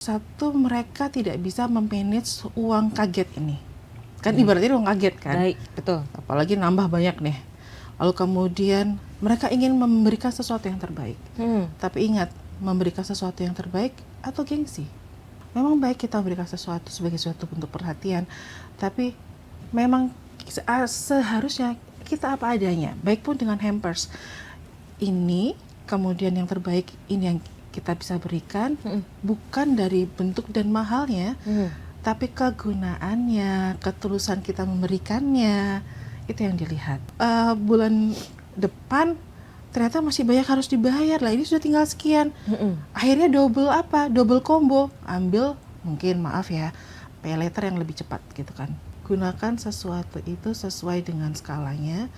Satu, mereka tidak bisa memanage uang kaget ini. Kan ibaratnya uang kaget kan. Baik, betul. Apalagi nambah banyak nih. Lalu kemudian mereka ingin memberikan sesuatu yang terbaik. Tapi ingat, memberikan sesuatu yang terbaik atau gengsi. Memang baik kita memberikan sesuatu sebagai suatu bentuk perhatian, tapi memang seharusnya kita apa adanya. Baik pun dengan hampers. Ini kemudian yang terbaik ini yang kita bisa berikan, bukan dari bentuk dan mahalnya, tapi kegunaannya, ketulusan kita memberikannya, itu yang dilihat. Bulan depan ternyata masih banyak harus dibayar lah, ini sudah tinggal sekian. Akhirnya double combo, ambil mungkin maaf ya, pay later yang lebih cepat gitu kan. Gunakan sesuatu itu sesuai dengan skalanya,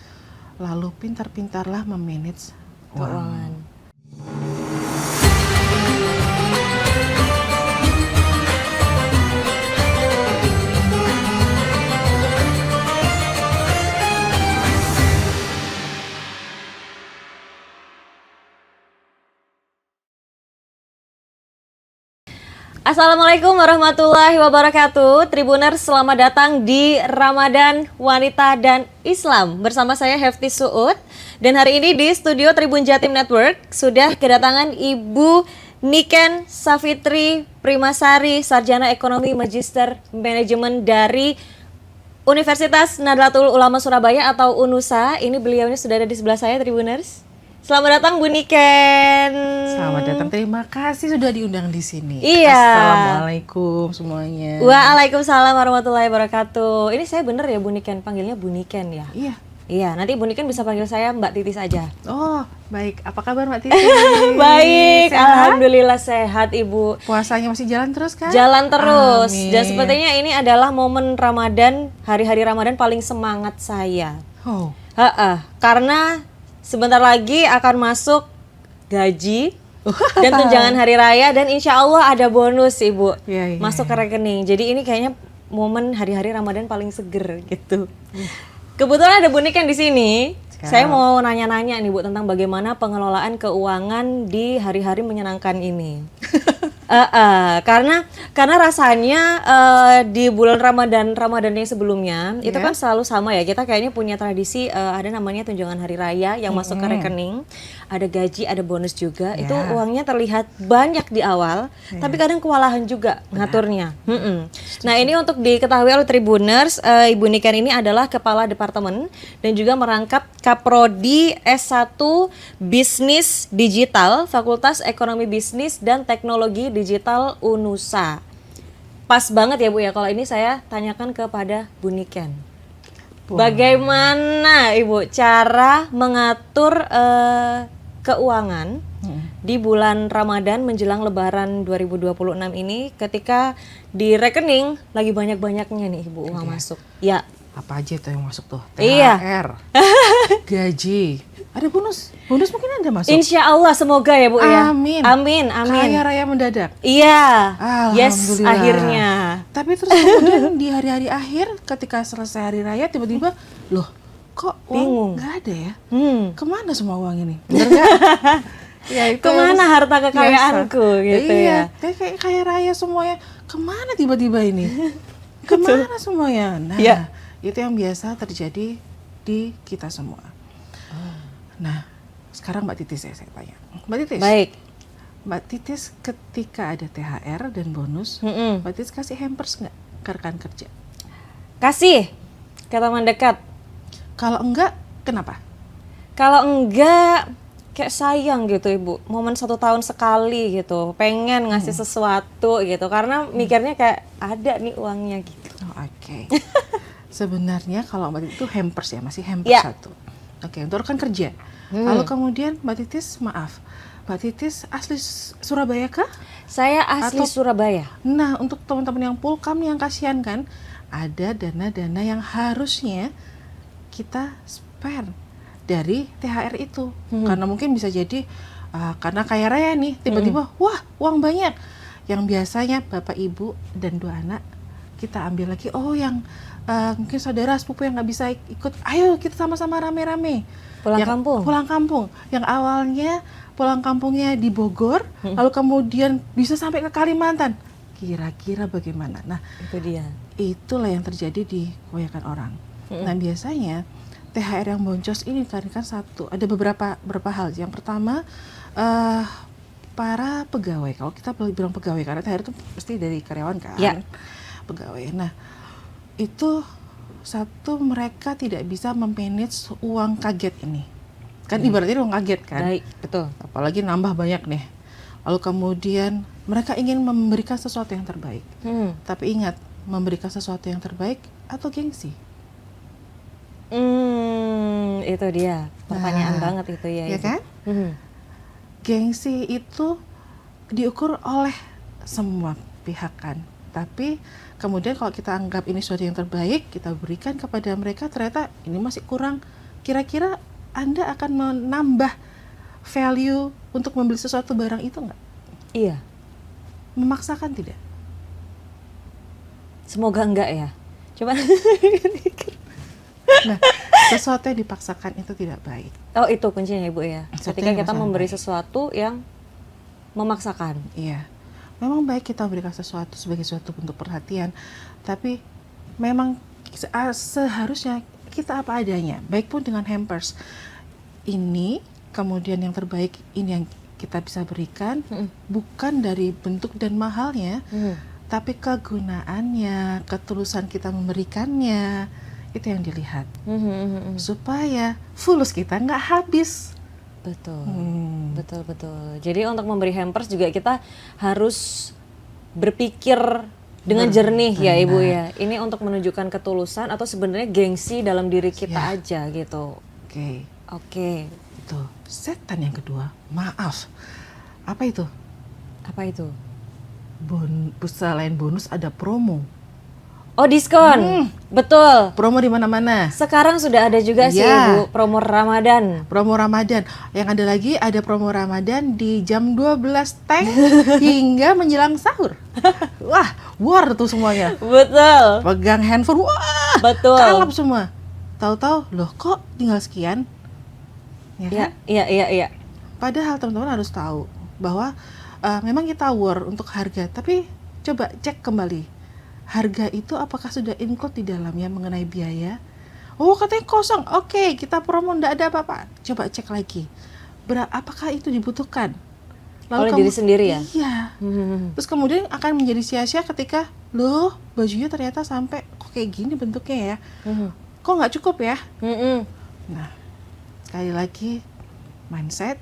lalu pintar-pintarlah memanage keuangan. Assalamualaikum warahmatullahi wabarakatuh. Tribuners, selamat datang di Ramadan Wanita dan Islam. Bersama saya Hefty Suud. Dan hari ini di studio Tribun Jatim Network sudah kedatangan Ibu Niken Savitri Primasari, Sarjana Ekonomi Magister Manajemen dari Universitas Nahdlatul Ulama Surabaya atau UNUSA. Ini beliaunya sudah ada di sebelah saya, Tribuners. Selamat datang Bu Niken. Selamat datang, terima kasih sudah diundang di sini. Iya. Assalamualaikum semuanya. Waalaikumsalam warahmatullahi wabarakatuh. Ini saya bener ya Bu Niken, panggilnya Bu Niken ya? Iya. Iya, nanti Bu Niken bisa panggil saya Mbak Titis aja. Oh, baik. Apa kabar Mbak Titis? Baik, Sehat? alhamdulillah sehat Ibu. Puasanya masih jalan terus kan? Jalan terus. Amin. Dan sepertinya ini adalah momen Ramadan, hari-hari Ramadan paling semangat saya. Oh. Karena sebentar lagi akan masuk gaji dan tunjangan hari raya dan insya Allah ada bonus Ibu masuk ke rekening. Jadi ini kayaknya momen hari-hari Ramadan paling seger gitu. Kebetulan ada Bu Niken di sini. Saya mau nanya-nanya nih Bu tentang bagaimana pengelolaan keuangan di hari-hari menyenangkan ini. Karena rasanya di bulan Ramadan yang sebelumnya itu kan selalu sama ya, kita kayaknya punya tradisi ada namanya tunjangan hari raya yang masuk ke rekening, ada gaji, ada bonus juga. Itu uangnya terlihat banyak di awal, tapi kadang kewalahan juga ngaturnya. Nah ini untuk diketahui oleh Tribuners, Ibu Niken ini adalah Kepala Departemen dan juga merangkap Kaprodi S1 Bisnis Digital Fakultas Ekonomi Bisnis dan Teknologi Digital UNUSA. Pas banget ya Bu ya kalau ini saya tanyakan kepada Bu Niken. Bagaimana Ibu cara mengatur keuangan di bulan Ramadan menjelang Lebaran 2026 ini ketika di rekening lagi banyak-banyaknya nih Ibu uang masuk. Ya. Apa aja itu yang masuk tuh? THR, iya. Gaji, ada bonus mungkin ada masuk. Insya Allah semoga ya Bu ya. Amin. Kaya raya mendadak. Iya. Yes, akhirnya. Tapi terus kemudian di hari-hari akhir ketika selesai hari raya tiba-tiba loh kok uang nggak ada ya? Kemana semua uang ini? Bener nggak? Ya, itu kemana harta kekayaanku gitu ya? Kayak kaya raya semuanya. Kemana tiba-tiba ini? Kemana semuanya? Nah. Itu yang biasa terjadi di kita semua. Nah, sekarang Mbak Titis saya tanya. Mbak Titis. Baik. Mbak Titis ketika ada THR dan bonus, Mbak Titis kasih hampers nggak ke rekan kerja? Kasih, ke teman dekat. Kalau enggak, kenapa? Kalau enggak, kayak sayang gitu Ibu. Momen 1 tahun sekali gitu, pengen ngasih sesuatu gitu. Karena mikirnya kayak ada nih uangnya gitu. Oh, oke. Sebenarnya kalau Mbak Titis itu hampers ya, masih hampers satu. Oke, untuk rekan kerja. Lalu kemudian Mbak Titis, maaf, Mbak Titis asli Surabaya kah? Saya asli Surabaya. Nah, untuk teman-teman yang Pulkam yang kasihan kan, ada dana-dana yang harusnya kita spare dari THR itu. Karena mungkin bisa jadi karena kaya raya nih, tiba-tiba wah uang banyak. Yang biasanya Bapak Ibu dan 2 anak kita ambil lagi, yang mungkin saudara sepupu yang nggak bisa ikut, ayo kita sama-sama rame-rame pulang kampung yang awalnya pulang kampungnya di Bogor lalu kemudian bisa sampai ke Kalimantan, kira-kira bagaimana. Nah, Itu dia. itulah yang terjadi di kebanyakan orang. Nah, biasanya THR yang boncos ini kan ada beberapa hal. Yang pertama, para pegawai. Kalau kita bilang pegawai, karena THR itu pasti dari karyawan kan, pegawai. Nah, itu satu, mereka tidak bisa memanage uang kaget ini. Kan ibaratnya uang kaget kan. Baik, betul. Apalagi nambah banyak nih. Lalu kemudian mereka ingin memberikan sesuatu yang terbaik. Tapi ingat, memberikan sesuatu yang terbaik atau gengsi? Itu dia. Pertanyaan banget itu ya. Ya kan? Gengsi itu diukur oleh semua pihak kan. Tapi kemudian kalau kita anggap ini sesuatu yang terbaik, kita berikan kepada mereka, ternyata ini masih kurang. Kira-kira Anda akan menambah value untuk membeli sesuatu barang itu nggak? Iya. Memaksakan tidak? Semoga enggak ya. Coba. Nah, sesuatu yang dipaksakan itu tidak baik. Oh, itu kuncinya Ibu ya. Ketika kita memberi baik. sesuatu yang memaksakan. Iya. Memang baik kita memberikan sesuatu sebagai suatu bentuk perhatian, tapi memang seharusnya kita apa adanya. Baik pun dengan hampers. Ini kemudian yang terbaik ini yang kita bisa berikan, bukan dari bentuk dan mahalnya, tapi kegunaannya, ketulusan kita memberikannya, itu yang dilihat. Supaya fulus kita nggak habis. Betul, betul. Jadi untuk memberi hampers juga kita harus berpikir dengan jernih ya Ibu ya. Ini untuk menunjukkan ketulusan atau sebenarnya gengsi dalam diri kita aja gitu. Oke. Itu setan yang kedua, maaf. Apa itu? Apa itu? Selain bonus ada promo. Oh, diskon. Betul. Promo di mana-mana. Sekarang sudah ada juga sih Ibu, promo Ramadan. Promo Ramadan. Yang ada lagi ada promo Ramadan di jam 12 teng hingga menjelang sahur. Wah, war tuh semuanya. Betul. Pegang handphone, wah. Betul. Kalap semua. Tahu-tahu, loh kok tinggal sekian? Ya kan? Iya. Padahal teman-teman harus tahu bahwa memang kita war untuk harga, tapi coba cek kembali. Harga itu apakah sudah include di dalamnya mengenai biaya? Oh, katanya kosong. Oke, kita promo, enggak ada apa-apa. Coba cek lagi. Apakah itu dibutuhkan? Oleh diri sendiri ya? Iya. Terus kemudian akan menjadi sia-sia ketika, loh, bajunya ternyata sampai kok kayak gini bentuknya ya. Kok nggak cukup ya? Nah, sekali lagi, mindset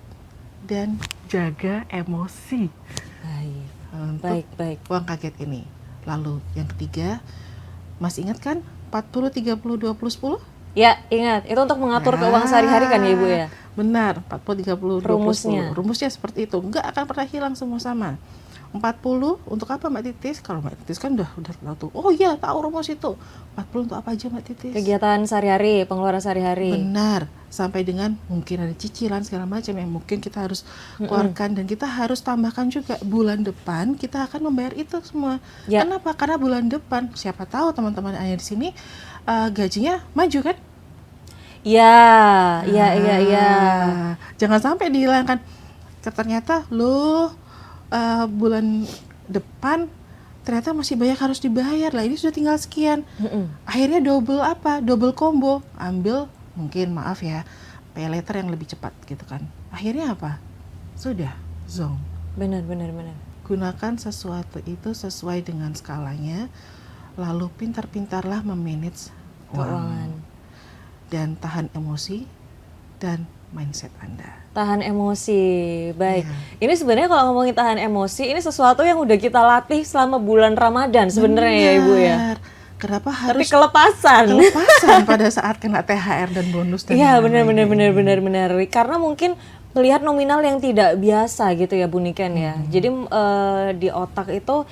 dan jaga emosi. Baik. Uang kaget ini. Lalu yang ketiga, masih ingat kan 40, 30, 20, 10? Ya, ingat. Itu untuk mengatur keuangan sehari-hari kan ya Ibu ya? Benar, 40, 30, 20, Rumusnya. 10. Rumusnya seperti itu. Nggak akan pernah hilang semua sama. 40 untuk apa Mbak Titis? Kalau Mbak Titis kan udah tahu tuh. Oh iya, tahu rumus itu. 40 untuk apa aja Mbak Titis? Kegiatan sehari-hari, pengeluaran sehari-hari. Benar. Sampai dengan mungkin ada cicilan segala macam yang mungkin kita harus keluarkan, dan kita harus tambahkan juga bulan depan kita akan membayar itu semua. Ya. Kenapa? Karena bulan depan siapa tahu teman-teman ada di sini gajinya maju kan? Iya. Jangan sampai dihilangkan. Ternyata loh bulan depan ternyata masih banyak harus dibayar lah, ini sudah tinggal sekian. Akhirnya double combo, ambil mungkin maaf ya pay later yang lebih cepat gitu kan. Akhirnya apa? Sudah zong. Benar. Gunakan sesuatu itu sesuai dengan skalanya, lalu pintar-pintarlah memanage keuangan dan tahan emosi dan mindset Anda. Tahan emosi, baik. Ini sebenarnya kalau ngomongin tahan emosi, ini sesuatu yang udah kita latih selama bulan Ramadan sebenarnya ya Ibu ya. Kenapa harus? Tapi kelepasan pada saat kena THR dan bonus dan iya, benar. Karena mungkin melihat nominal yang tidak biasa gitu ya Bu Niken ya. Jadi di otak itu,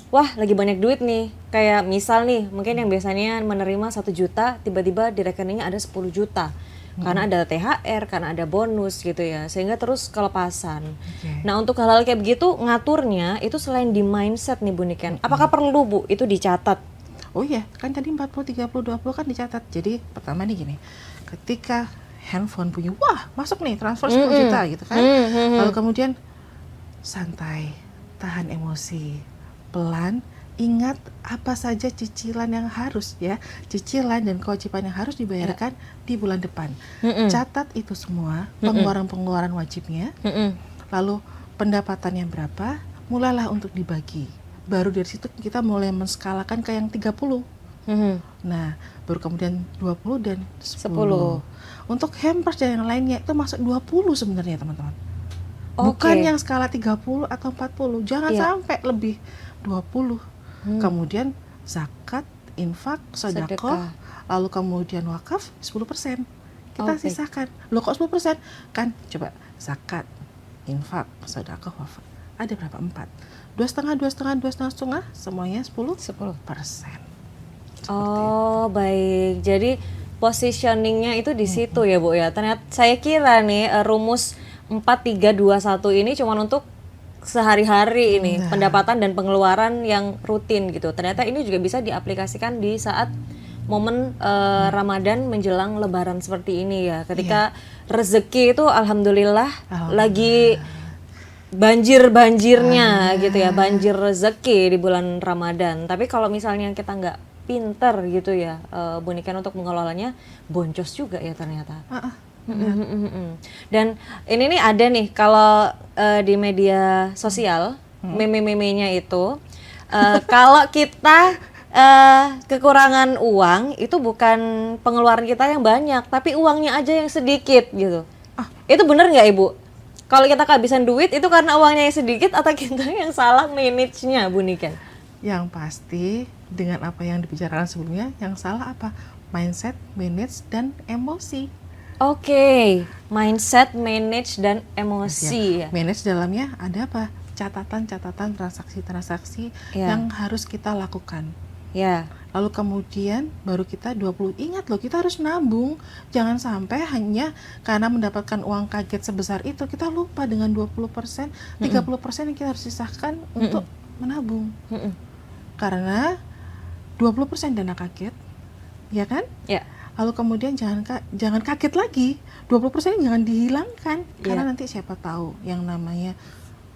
wah lagi banyak duit nih. Kayak misal nih, mungkin yang biasanya menerima 1 juta, tiba-tiba di rekeningnya ada 10 juta. Karena ada THR, karena ada bonus gitu ya, sehingga terus kelepasan. Nah untuk hal-hal kayak begitu, ngaturnya itu selain di mindset nih Bu Niken, apakah perlu Bu itu dicatat? Oh iya, kan tadi 40, 30, 20 kan dicatat. Jadi pertama nih gini, ketika handphone bunyi, wah masuk nih transfer 10 juta gitu kan. Lalu kemudian santai, tahan emosi, pelan. Ingat apa saja cicilan yang harus ya, cicilan dan kewajiban yang harus dibayarkan di bulan depan. Catat itu semua, pengeluaran-pengeluaran wajibnya. Lalu pendapatannya berapa, mulailah untuk dibagi. Baru dari situ kita mulai menskalakan ke yang 30. Nah, baru kemudian 20 dan 10. Untuk hampers dan yang lainnya itu masuk 20 sebenarnya teman-teman. Bukan yang skala 30 atau 40. Jangan sampai lebih 20. Kemudian zakat, infak, sedekah, lalu kemudian wakaf 10%. Kita sisakan. Loh kok 10%? Kan coba zakat, infak, sedekah, wakaf. Ada berapa? 4. 2,5, semuanya 10%. Baik. Jadi positioningnya itu di situ ya Bu ya. Ternyata saya kira nih rumus 4-3-2-1 ini cuma untuk sehari-hari ini, pendapatan dan pengeluaran yang rutin gitu. Ternyata ini juga bisa diaplikasikan di saat momen Ramadan menjelang Lebaran seperti ini ya. Ketika rezeki itu alhamdulillah lagi banjir-banjirnya gitu ya, banjir rezeki di bulan Ramadan. Tapi kalau misalnya kita nggak pinter gitu ya, Bu Niken untuk mengelolanya, boncos juga ya ternyata. Dan ini nih ada nih kalau di media sosial meme-memenya itu kalau kita kekurangan uang itu bukan pengeluaran kita yang banyak tapi uangnya aja yang sedikit gitu. Itu benar nggak Ibu? Kalau kita kehabisan duit itu karena uangnya yang sedikit atau kita yang salah manage-nya Bu Niken? Yang pasti dengan apa yang dibicarakan sebelumnya, yang salah apa? Mindset, manage, dan emosi. Mindset, manage, dan emosi. Ya. Manage dalamnya ada apa? Catatan-catatan transaksi-transaksi yang harus kita lakukan. Lalu kemudian baru kita 20. Ingat loh, kita harus nabung. Jangan sampai hanya karena mendapatkan uang kaget sebesar itu, kita lupa dengan 20%, 30% yang kita harus sisahkan untuk menabung. Karena 20% dana kaget, ya kan? Lalu kemudian jangan kaget lagi, 20% jangan dihilangkan, karena nanti siapa tahu yang namanya,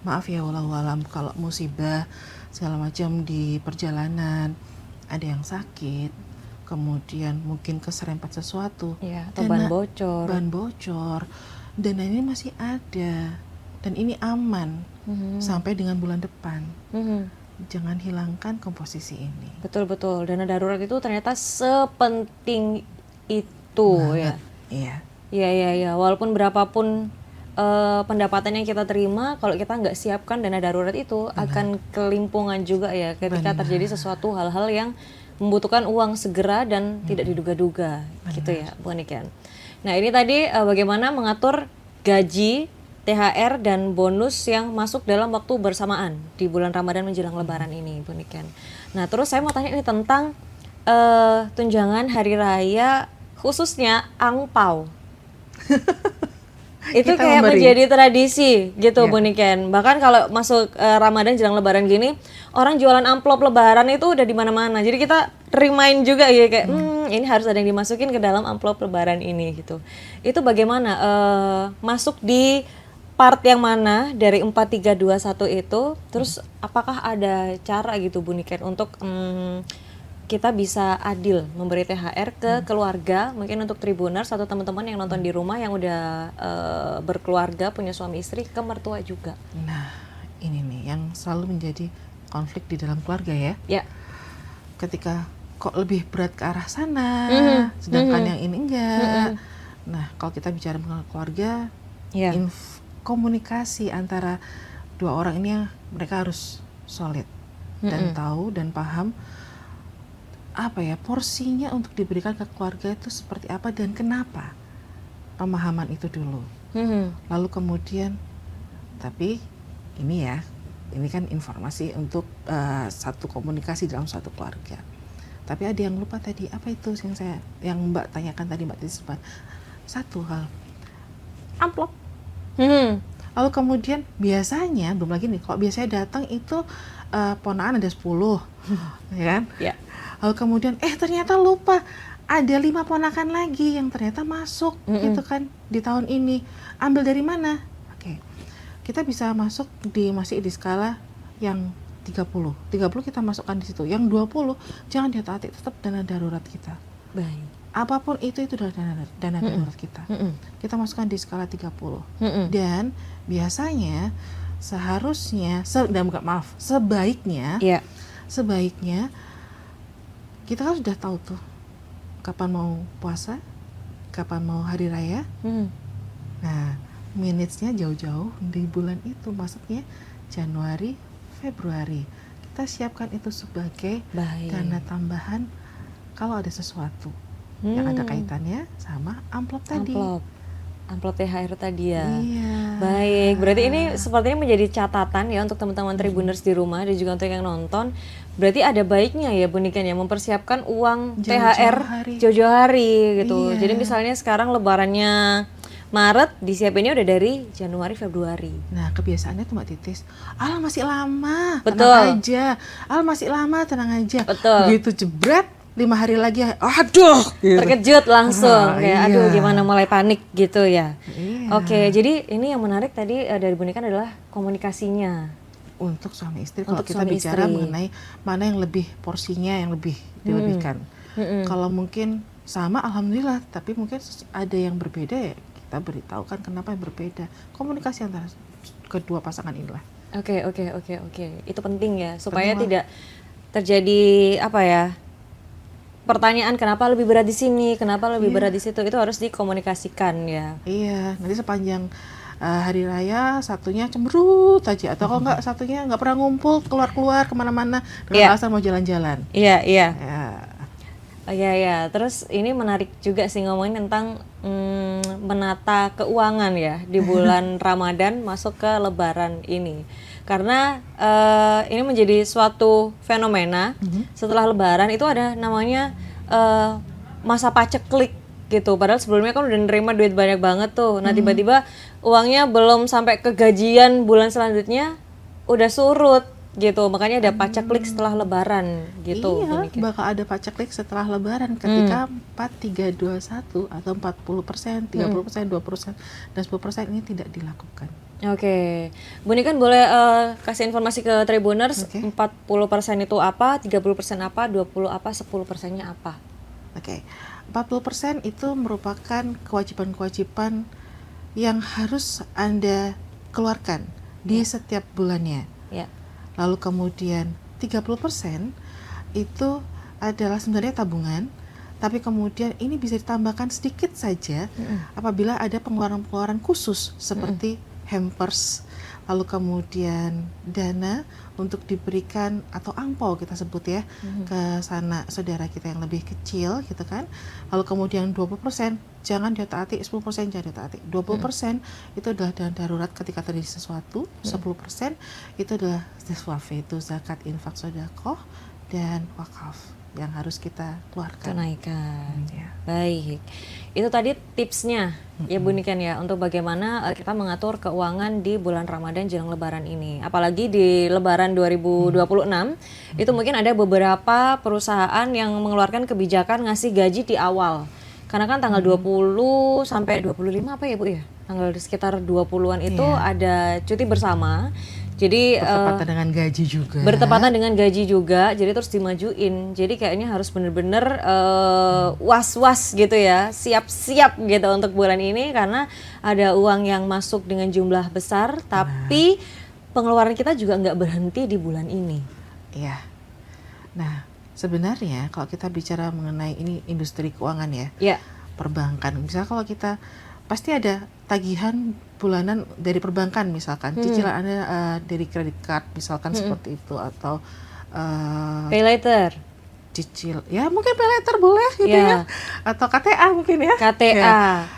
maaf ya wallahualam, kalau musibah segala macam di perjalanan, ada yang sakit, kemudian mungkin keserempet sesuatu, atau ban bocor, dana ini masih ada, dan ini aman sampai dengan bulan depan. Jangan hilangkan komposisi ini. Betul-betul, dana darurat itu ternyata sepenting itu banget. Iya. Walaupun berapapun pendapatan yang kita terima, kalau kita nggak siapkan dana darurat itu akan kelimpungan juga ya ketika terjadi sesuatu hal-hal yang membutuhkan uang segera dan tidak diduga-duga gitu ya Bu Niken. Nah ini tadi bagaimana mengatur gaji, THR dan bonus yang masuk dalam waktu bersamaan di bulan Ramadan menjelang Lebaran ini Bu Niken. Nah terus saya mau tanya ini tentang tunjangan hari raya khususnya angpau. Itu kayak menjadi tradisi gitu Bu Niken. Bahkan kalau masuk Ramadan jelang Lebaran gini, orang jualan amplop Lebaran itu udah di mana-mana. Jadi kita remind juga ya kayak ini harus ada yang dimasukin ke dalam amplop Lebaran ini gitu. Itu bagaimana masuk di part yang mana dari 4-3-2-1 itu? Terus apakah ada cara gitu Bu Niken untuk kita bisa adil memberi THR ke keluarga, mungkin untuk Tribuners atau teman-teman yang nonton di rumah yang udah berkeluarga, punya suami istri, ke mertua juga. Nah, ini nih yang selalu menjadi konflik di dalam keluarga ya. Ketika kok lebih berat ke arah sana, sedangkan yang ini enggak. Nah, kalau kita bicara mengenai keluarga, komunikasi antara dua orang ini mereka harus solid dan tahu dan paham apa ya porsinya untuk diberikan ke keluarga itu seperti apa dan kenapa, pemahaman itu dulu. Lalu kemudian tapi ini kan informasi untuk satu komunikasi dalam suatu keluarga. Tapi ada yang lupa tadi, apa itu yang Mbak tanyakan tadi, Mbak Titi sempat satu hal, amplop. Lalu kemudian biasanya belum lagi nih, kalau biasanya datang itu ponakan ada 10 ya kan? Lalu kemudian ternyata lupa ada 5 ponakan lagi yang ternyata masuk gitu kan di tahun ini. Ambil dari mana? Oke. Kita bisa masuk masih di skala yang 30 kita masukkan di situ. Yang 20 jangan diotak-atik, tetap dana darurat kita. Baik. Apapun itu adalah dana darurat kita. Kita masukkan di skala 30. Dan biasanya seharusnya sebaiknya kita kan sudah tahu tuh kapan mau puasa, kapan mau hari raya. Nah, minutes-nya jauh-jauh di bulan itu, masuknya Januari, Februari. Kita siapkan itu sebagai dana tambahan kalau ada sesuatu yang ada kaitannya sama amplop tadi. Amplop THR tadi ya. Iya. Baik, berarti ini sepertinya menjadi catatan ya untuk teman-teman Tribuners di rumah dan juga untuk yang nonton. Berarti ada baiknya ya Bu Niken ya mempersiapkan uang THR jauh-jauh hari gitu. Jadi misalnya sekarang lebarannya Maret, disiapinnya udah dari Januari, Februari. Nah, kebiasaannya tuh Mbak Titis, masih lama, Betul. tenang aja. Masih lama, tenang aja. Betul. Begitu jebret, 5 hari lagi, aduh, gitu. Terkejut langsung, kayak aduh gimana, mulai panik gitu ya. Iya. Oke, jadi ini yang menarik tadi dari Bu Niken adalah komunikasinya. Untuk suami istri, kalau kita bicara mengenai mana yang lebih porsinya yang lebih dilebihkan. Kalau mungkin sama, alhamdulillah, tapi mungkin ada yang berbeda ya, kita beritahukan kenapa yang berbeda. Komunikasi antara kedua pasangan inilah. Oke. Itu penting ya, supaya tidak terjadi pertanyaan kenapa lebih berat di sini, kenapa lebih berat di situ, itu harus dikomunikasikan ya. Iya, nanti sepanjang hari raya satunya cemberut aja, atau kalau nggak satunya nggak pernah ngumpul, keluar kemana-mana dengan alasan mau jalan-jalan. Iya. Ya. Terus ini menarik juga sih ngomongin tentang menata keuangan ya di bulan Ramadan masuk ke Lebaran ini. Karena ini menjadi suatu fenomena setelah Lebaran itu ada namanya masa paceklik gitu. Padahal sebelumnya kan udah nerima duit banyak banget tuh. Nah tiba-tiba uangnya belum sampai ke gajian bulan selanjutnya udah surut gitu. Makanya ada paceklik setelah Lebaran gitu. Iya, bakal ada paceklik setelah Lebaran ketika 4-3-2-1 atau 40%, 30%, 20%, dan 10% ini tidak dilakukan. Oke, Bu Niken boleh kasih informasi ke Tribuners, 40% itu apa, 30% apa, 20 apa, 10%-nya apa? Oke, 40% itu merupakan kewajiban-kewajiban yang harus Anda keluarkan di setiap bulannya. Ya. Lalu kemudian 30% itu adalah sebenarnya tabungan, tapi kemudian ini bisa ditambahkan sedikit saja apabila ada pengeluaran-pengeluaran khusus seperti hampers, lalu kemudian dana untuk diberikan atau angpau kita sebut ya ke sana saudara kita yang lebih kecil gitu kan. Lalu kemudian 20% jangan diotak-atik, 10% jangan diotak-atik. 20% itu adalah dana darurat ketika terjadi sesuatu, 10% itu adalah siswafe, itu zakat, infak, sedekah dan wakaf yang harus kita keluarkan. Tunaikan. Baik. Itu tadi tipsnya ya Bu Niken ya untuk bagaimana kita mengatur keuangan di bulan Ramadan jelang Lebaran ini. Apalagi di Lebaran 2026 itu mungkin ada beberapa perusahaan yang mengeluarkan kebijakan ngasih gaji di awal. Karena kan tanggal 20 sampai 25 apa ya Bu ya? Tanggal sekitar 20-an itu ada cuti bersama. Jadi bertepatan dengan gaji juga. Bertepatan dengan gaji juga, jadi terus dimajuin. Jadi kayaknya harus bener-bener was-was gitu ya, siap-siap gitu untuk bulan ini karena ada uang yang masuk dengan jumlah besar, tapi pengeluaran kita juga nggak berhenti di bulan ini. Iya. Nah, sebenarnya kalau kita bicara mengenai ini industri keuangan ya, perbankan. Misalnya kalau kita pasti ada tagihan bulanan dari perbankan misalkan, cicilan Anda dari kredit card misalkan seperti itu, atau pay later, cicil, ya mungkin pay later boleh gitu ya, atau KTA mungkin ya. KTA. Ya,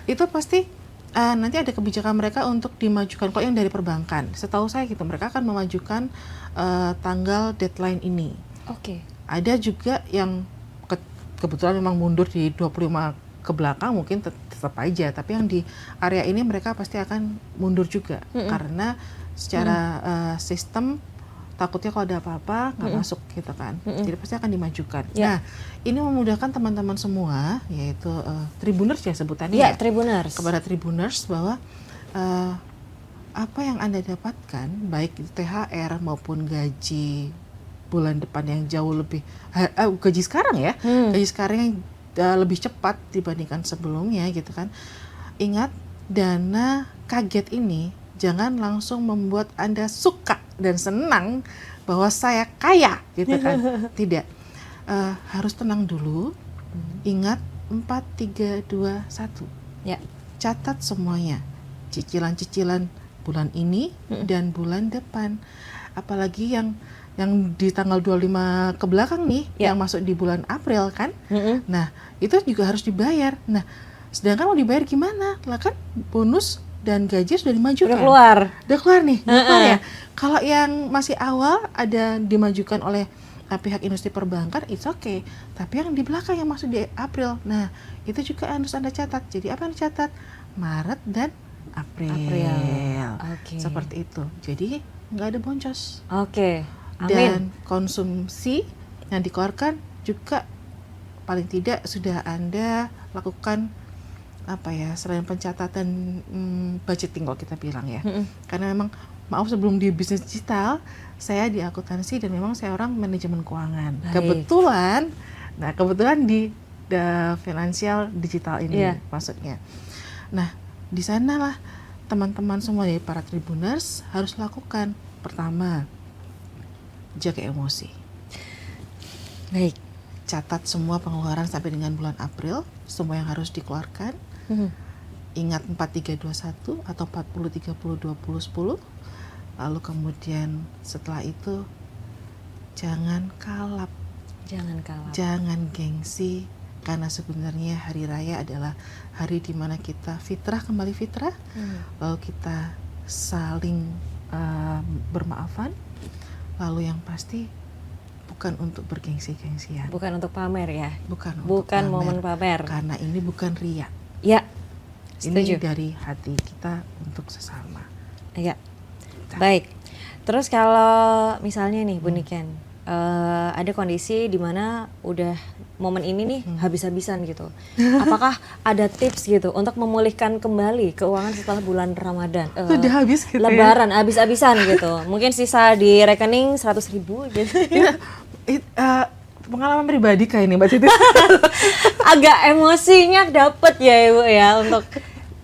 itu pasti nanti ada kebijakan mereka untuk dimajukan. Kok yang dari perbankan, setahu saya gitu, mereka akan memajukan tanggal deadline ini. Oke. Ada juga yang kebetulan memang mundur di 25 ke belakang mungkin tetap aja, tapi yang di area ini mereka pasti akan mundur juga karena secara sistem takutnya kalau ada apa-apa nggak masuk gitu kan, jadi pasti akan dimajukan. Nah, ini memudahkan teman-teman semua, yaitu Tribuners ya sebutannya, ya Tribuners, kepada Tribuners bahwa apa yang Anda dapatkan, baik itu THR maupun gaji bulan depan yang jauh lebih, gaji sekarang ya, gaji sekarang yang lebih cepat dibandingkan sebelumnya gitu kan. Ingat, dana kaget ini jangan langsung membuat Anda suka dan senang bahwa saya kaya gitu kan. Tidak, harus tenang dulu. Ingat 4, 3, 2, 1. Ya. Catat semuanya, cicilan-cicilan bulan ini dan bulan depan. Apalagi yang di tanggal 25 ke belakang nih, yang masuk di bulan April kan. Nah, itu juga harus dibayar. Nah, sedangkan mau dibayar gimana? Lah kan bonus dan gaji sudah dimajukan. Udah keluar nih, keluar ya. Kalau yang masih awal ada dimajukan oleh pihak industri perbankan, it's okay. Tapi yang di belakang yang masuk di April, nah itu juga harus Anda catat. Jadi apa yang dicatat? Maret dan April. Okay. Seperti itu. Jadi nggak ada boncos. Oke. Amin. Dan konsumsi yang dikeluarkan juga paling tidak sudah Anda lakukan apa ya, selain pencatatan budgeting kalau kita bilang ya. Karena memang maaf, sebelum di bisnis digital saya di akuntansi dan memang saya orang manajemen keuangan. Baik. Kebetulan di finansial digital ini maksudnya. Nah, di sanalah teman-teman semua dari para Tribuners harus lakukan. Pertama, jaga emosi. Baik. Catat semua pengeluaran sampai dengan bulan April, semua yang harus dikeluarkan. Ingat 4, 3, 2, 1 atau 40, 30, 20, 10. Lalu kemudian setelah itu jangan kalap. Jangan gengsi, karena sebenarnya hari raya adalah hari di mana kita kembali fitrah. Lalu kita saling bermaafan. Lalu yang pasti bukan untuk bergengsi-gengsian. Bukan untuk pamer ya. Bukan momen pamer. Karena ini bukan riya. Ya. Setuju. Ini dari hati kita untuk sesama. Ya. Baik. Terus kalau misalnya nih Bu Niken, ada kondisi di mana udah momen ini nih habis-habisan gitu. Apakah ada tips gitu untuk memulihkan kembali keuangan setelah bulan Ramadan? Sudah habis gitu Lebaran ya? Habis-habisan gitu. Mungkin sisa di rekening 100.000 gitu. Pengalaman pribadi kayak ini Mbak Siti. Agak emosinya dapet ya Ibu ya untuk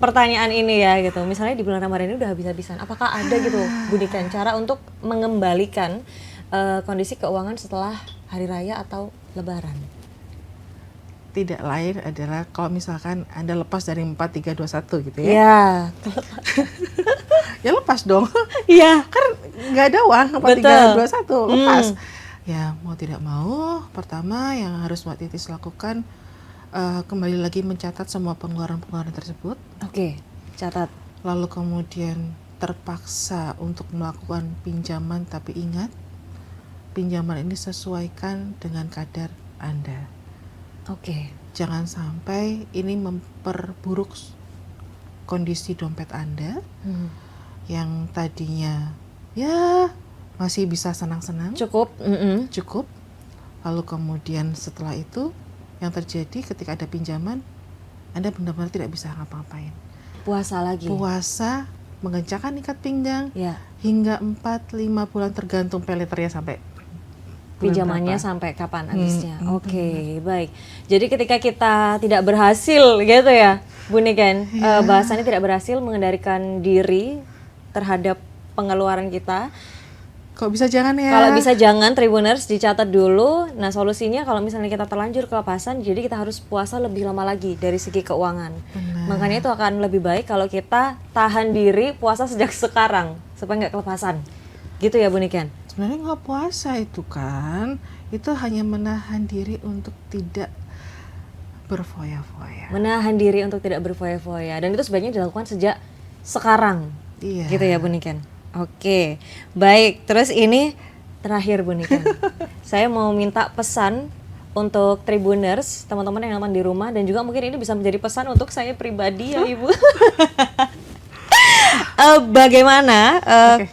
pertanyaan ini ya gitu. Misalnya di bulan Ramadan ini udah habis-habisan. Apakah ada gitu Bu Niken cara untuk mengembalikan kondisi keuangan setelah hari raya atau lebaran? Tidak lain adalah kalau misalkan Anda lepas dari 4, 3, 2, 1 gitu ya. Iya. Ya lepas dong. Iya. Kan nggak ada uang, 4, 3, 2, 1 lepas. Ya mau tidak mau, pertama yang harus Mbak Titis lakukan kembali lagi mencatat semua pengeluaran-pengeluaran tersebut. Oke, catat. Lalu kemudian terpaksa untuk melakukan pinjaman, tapi ingat pinjaman ini sesuaikan dengan kadar Anda. Oke. Jangan sampai ini memperburuk kondisi dompet Anda yang tadinya ya masih bisa senang-senang. Cukup. Cukup. Lalu kemudian setelah itu yang terjadi ketika ada pinjaman, Anda benar-benar tidak bisa ngapa-ngapain. Puasa lagi. Puasa, mengencangkan ikat pinggang, hingga 4-5 bulan tergantung pay letternya sampai pinjamannya sampai kapan habisnya. Oke, baik. Jadi ketika kita tidak berhasil gitu ya, Bu Niken, bahasannya tidak berhasil mengendalikan diri terhadap pengeluaran kita. Kok bisa jangan ya? Kalau bisa jangan, Tribuners dicatat dulu. Nah solusinya kalau misalnya kita terlanjur kelepasan, jadi kita harus puasa lebih lama lagi dari segi keuangan. Benar. Makanya itu akan lebih baik kalau kita tahan diri puasa sejak sekarang supaya nggak kelepasan. Gitu ya Bu Niken? Sebenarnya nggak puasa itu kan, itu hanya menahan diri untuk tidak berfoya-foya. Menahan diri untuk tidak berfoya-foya, dan itu sebaiknya dilakukan sejak sekarang. Iya. Gitu ya Bu Niken? Oke, baik. Terus ini terakhir Bu Niken, saya mau minta pesan untuk Tribuners, teman-teman yang nonton di rumah, dan juga mungkin ini bisa menjadi pesan untuk saya pribadi ya Ibu. Bagaimana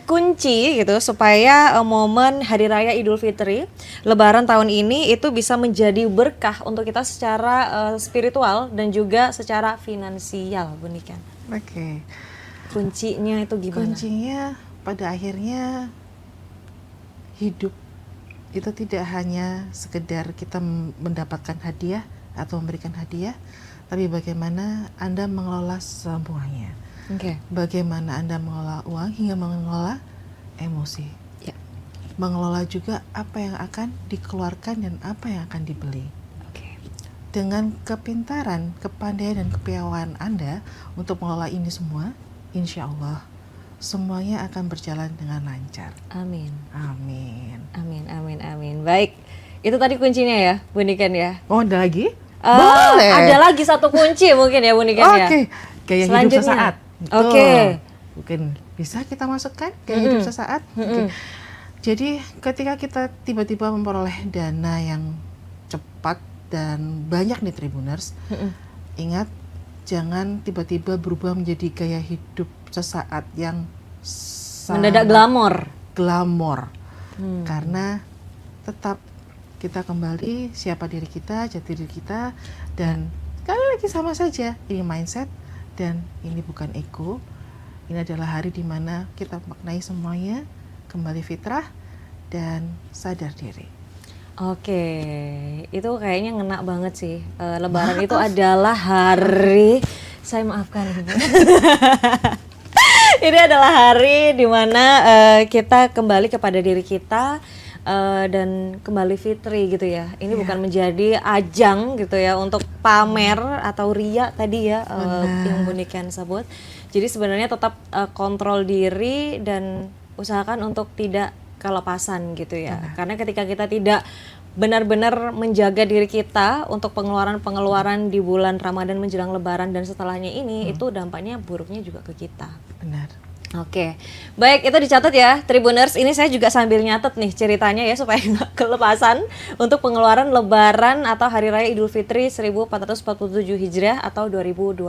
kunci gitu supaya momen Hari Raya Idul Fitri, Lebaran tahun ini itu bisa menjadi berkah untuk kita secara spiritual dan juga secara finansial, Bu Niken. Oke. Kuncinya itu gimana? Kuncinya pada akhirnya hidup itu tidak hanya sekedar kita mendapatkan hadiah atau memberikan hadiah, tapi bagaimana Anda mengelola semuanya. Bagaimana Anda mengelola uang hingga mengelola emosi. Mengelola juga apa yang akan dikeluarkan dan apa yang akan dibeli. Dengan kepintaran, kepandaian dan kepiawaian Anda untuk mengelola ini semua, insya Allah semuanya akan berjalan dengan lancar. Amin. Amin. Amin, amin, amin. Baik, itu tadi kuncinya ya, Bu Niken ya. Oh, ada lagi? Boleh. Ada lagi satu kunci mungkin ya, Bu Niken ya. Oke, gaya hidup sesaat. Oke. Mungkin bisa kita masukkan gaya hidup sesaat. Jadi ketika kita tiba-tiba memperoleh dana yang cepat dan banyak nih Tribuners, ingat jangan tiba-tiba berubah menjadi gaya hidup sesaat yang mendadak glamor. Karena tetap kita kembali siapa diri kita, jati diri kita, dan sekali lagi sama saja ini mindset dan ini bukan ego. Ini adalah hari di mana kita maknai semuanya kembali fitrah dan sadar diri. Oke, itu kayaknya ngena banget sih. Lebaran itu adalah hari, saya maafkan Ibu. Ini adalah hari dimana kita kembali kepada diri kita dan kembali fitri gitu ya. Ini bukan menjadi ajang gitu ya untuk pamer atau ria tadi ya yang Bu Niken sebut. Jadi sebenarnya tetap kontrol diri dan usahakan untuk tidak kelepasan gitu ya. Karena ketika kita tidak benar-benar menjaga diri kita untuk pengeluaran-pengeluaran di bulan Ramadan menjelang Lebaran dan setelahnya ini, itu dampaknya buruknya juga ke kita. Benar. Oke, baik, itu dicatat ya Tribuners. Ini saya juga sambil nyatet nih ceritanya ya supaya nggak kelepasan untuk pengeluaran Lebaran atau Hari Raya Idul Fitri 1447 Hijriah atau 2026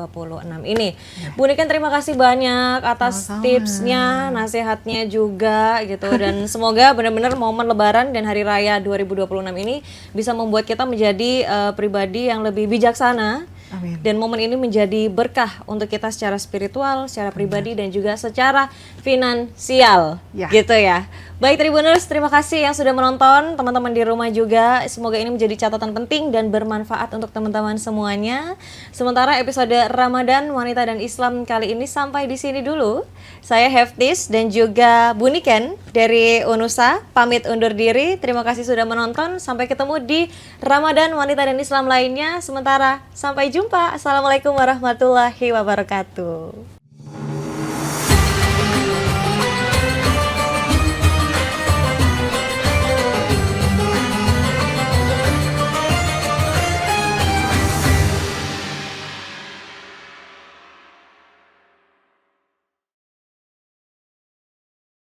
ini. Bu Niken terima kasih banyak atas tipsnya, nasihatnya juga gitu, dan semoga benar-benar momen Lebaran dan Hari Raya 2026 ini bisa membuat kita menjadi pribadi yang lebih bijaksana. Amin. Dan momen ini menjadi berkah untuk kita secara spiritual, secara pribadi dan juga secara finansial, gitu ya. Baik Tribuners, terima kasih yang sudah menonton, teman-teman di rumah juga. Semoga ini menjadi catatan penting dan bermanfaat untuk teman-teman semuanya. Sementara episode Ramadan Wanita dan Islam kali ini sampai di sini dulu. Saya Heftis dan juga Bu Niken dari Unusa pamit undur diri. Terima kasih sudah menonton. Sampai ketemu di Ramadan Wanita dan Islam lainnya. Sementara sampai jumpa. Assalamualaikum warahmatullahi wabarakatuh.